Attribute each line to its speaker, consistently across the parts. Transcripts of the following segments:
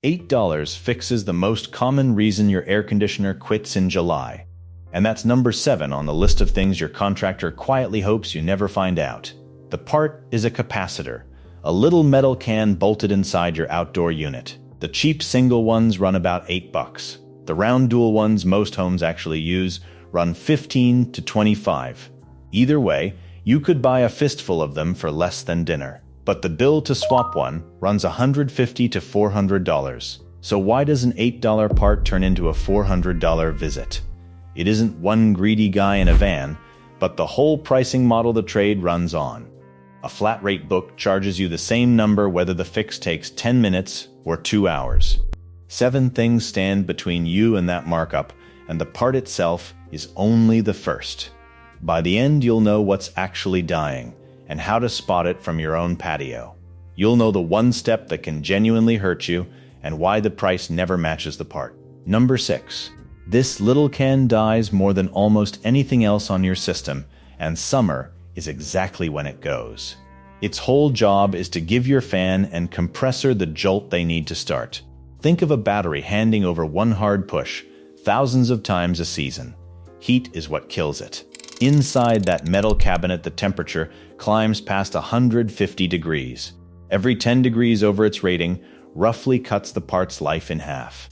Speaker 1: $8 fixes the most common reason your air conditioner quits in July. And that's number 7 on the list of things your contractor quietly hopes you never find out. The part is a capacitor, a little metal can bolted inside your outdoor unit. The cheap single ones run about $8. The round dual ones most homes actually use run $15 to $25. Either way, you could buy a fistful of them for less than dinner. But the bill to swap one runs $150 to $400. So why does an $8 part turn into a $400 visit? It isn't one greedy guy in a van, but the whole pricing model the trade runs on. A flat rate book charges you the same number whether the fix takes 10 minutes or 2 hours. 7 things stand between you and that markup, and the part itself is only the first. By the end, you'll know what's actually dying and how to spot it from your own patio. You'll know the one step that can genuinely hurt you and why the price never matches the part. Number 6. This little can dies more than almost anything else on your system, and summer is exactly when it goes. Its whole job is to give your fan and compressor the jolt they need to start. Think of a battery handing over one hard push, thousands of times a season. Heat is what kills it. Inside that metal cabinet, the temperature climbs past 150 degrees. Every 10 degrees over its rating roughly cuts the part's life in half.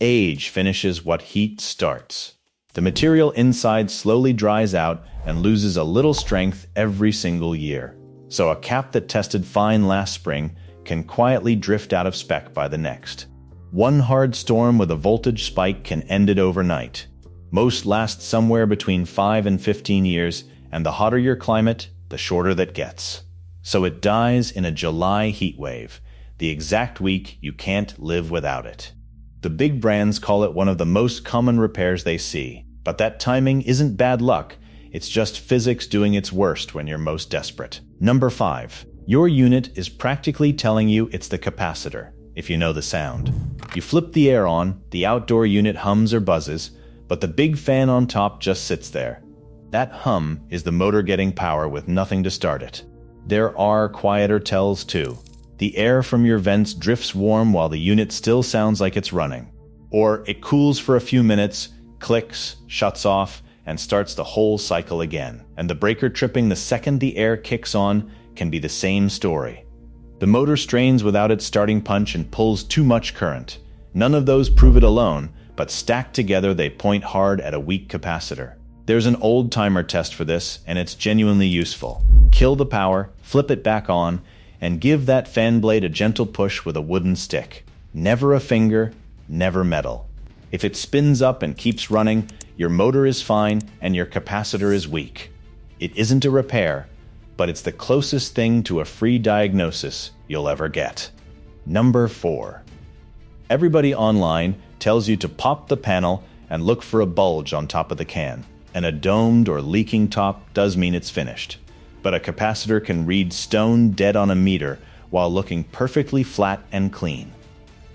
Speaker 1: Age finishes what heat starts. The material inside slowly dries out and loses a little strength every single year. So a cap that tested fine last spring can quietly drift out of spec by the next. One hard storm with a voltage spike can end it overnight. Most last somewhere between 5 and 15 years, and the hotter your climate, the shorter that gets. So it dies in a July heat wave, the exact week you can't live without it. The big brands call it one of the most common repairs they see, but that timing isn't bad luck, it's just physics doing its worst when you're most desperate. Number 5. Your unit is practically telling you it's the capacitor, if you know the sound. You flip the air on, the outdoor unit hums or buzzes, but the big fan on top just sits there. That hum is the motor getting power with nothing to start it. There are quieter tells too. The air from your vents drifts warm while the unit still sounds like it's running. Or it cools for a few minutes, clicks, shuts off, and starts the whole cycle again. And the breaker tripping the second the air kicks on can be the same story. The motor strains without its starting punch and pulls too much current. None of those prove it alone, but stacked together they point hard at a weak capacitor. There's an old timer test for this, and it's genuinely useful. Kill the power, flip it back on, and give that fan blade a gentle push with a wooden stick. Never a finger, never metal. If it spins up and keeps running, your motor is fine and your capacitor is weak. It isn't a repair, but it's the closest thing to a free diagnosis you'll ever get. Number 4. Everybody online tells you to pop the panel and look for a bulge on top of the can. And a domed or leaking top does mean it's finished. But a capacitor can read stone dead on a meter while looking perfectly flat and clean.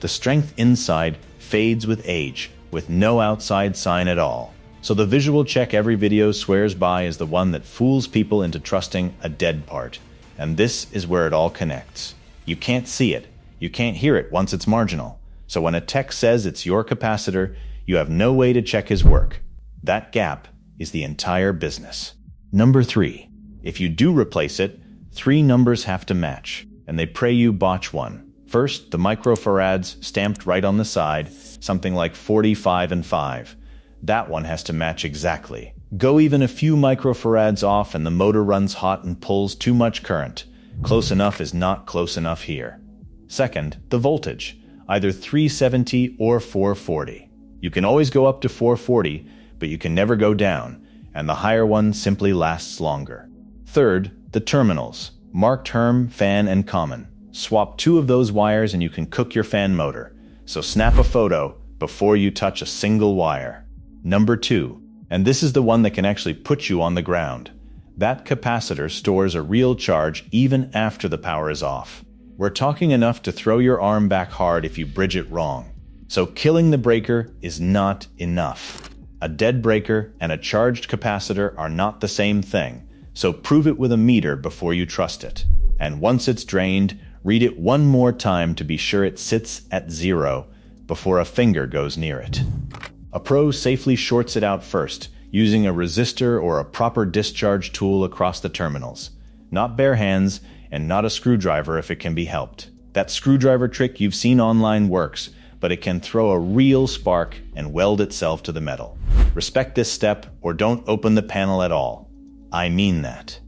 Speaker 1: The strength inside fades with age, with no outside sign at all. So the visual check every video swears by is the one that fools people into trusting a dead part. And this is where it all connects. You can't see it. You can't hear it once it's marginal. So when a tech says it's your capacitor, you have no way to check his work. That gap is the entire business. Number 3. If you do replace it, 3 numbers have to match, and they pray you botch one. First, the microfarads stamped right on the side, something like 45 and 5. That one has to match exactly. Go even a few microfarads off and the motor runs hot and pulls too much current. Close enough is not close enough here. Second, the voltage, either 370 or 440. You can always go up to 440, but you can never go down, and the higher one simply lasts longer. Third, the terminals, marked Herm, fan, and common. Swap 2 of those wires and you can cook your fan motor, so snap a photo before you touch a single wire. Number 2, and this is the one that can actually put you on the ground. That capacitor stores a real charge even after the power is off. We're talking enough to throw your arm back hard if you bridge it wrong. So killing the breaker is not enough. A dead breaker and a charged capacitor are not the same thing, so prove it with a meter before you trust it. And once it's drained, read it one more time to be sure it sits at 0 before a finger goes near it. A pro safely shorts it out first, using a resistor or a proper discharge tool across the terminals. Not bare hands, and not a screwdriver if it can be helped. That screwdriver trick you've seen online works, but it can throw a real spark and weld itself to the metal. Respect this step, or don't open the panel at all. I mean that.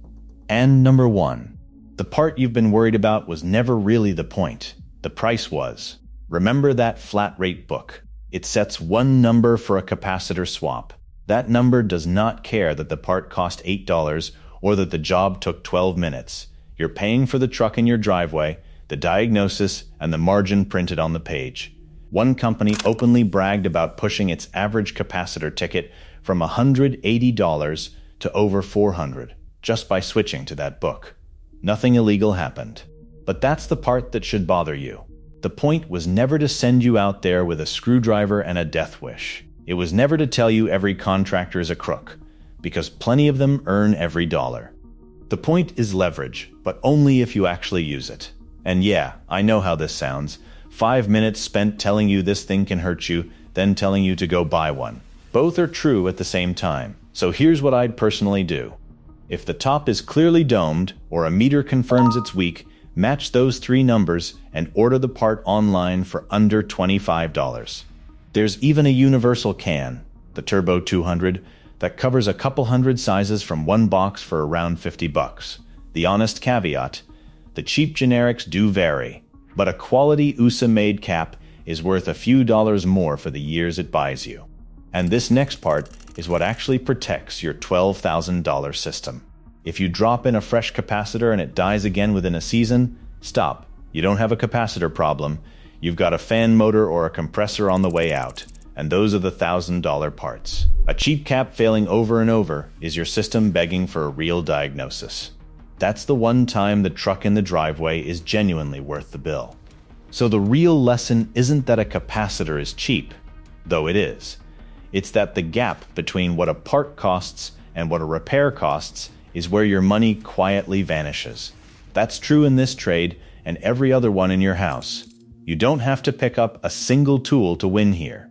Speaker 1: And number 1. The part you've been worried about was never really the point. The price was. Remember that flat rate book. It sets one number for a capacitor swap. That number does not care that the part cost $8 or that the job took 12 minutes. You're paying for the truck in your driveway, the diagnosis, and the margin printed on the page. One company openly bragged about pushing its average capacitor ticket from $180 to over $400 just by switching to that book. Nothing illegal happened. But that's the part that should bother you. The point was never to send you out there with a screwdriver and a death wish. It was never to tell you every contractor is a crook, because plenty of them earn every dollar. The point is leverage, but only if you actually use it. And yeah, I know how this sounds. 5 minutes spent telling you this thing can hurt you, then telling you to go buy one. Both are true at the same time. So here's what I'd personally do. If the top is clearly domed, or a meter confirms it's weak, match those 3 numbers and order the part online for under $25. There's even a universal can, the Turbo 200, that covers a couple hundred sizes from one box for around $50. The honest caveat: the cheap generics do vary, but a quality USA-made cap is worth a few dollars more for the years it buys you. And this next part is what actually protects your $12,000 system. If you drop in a fresh capacitor and it dies again within a season, stop. You don't have a capacitor problem. You've got a fan motor or a compressor on the way out, and those are the $1,000 parts. A cheap cap failing over and over is your system begging for a real diagnosis. That's the one time the truck in the driveway is genuinely worth the bill. So the real lesson isn't that a capacitor is cheap, though it is. It's that the gap between what a part costs and what a repair costs is where your money quietly vanishes. That's true in this trade and every other one in your house. You don't have to pick up a single tool to win here.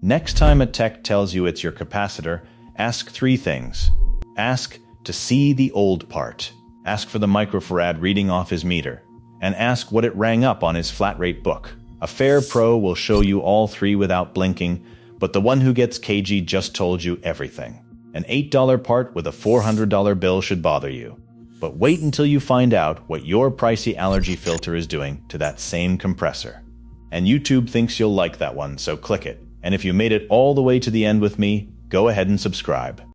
Speaker 1: Next time a tech tells you it's your capacitor, ask 3 things. Ask to see the old part. Ask for the microfarad reading off his meter. And ask what it rang up on his flat rate book. A fair pro will show you all 3 without blinking, but the one who gets cagey just told you everything. An $8 part with a $400 bill should bother you. But wait until you find out what your pricey allergy filter is doing to that same compressor. And YouTube thinks you'll like that one, so click it. And if you made it all the way to the end with me, go ahead and subscribe.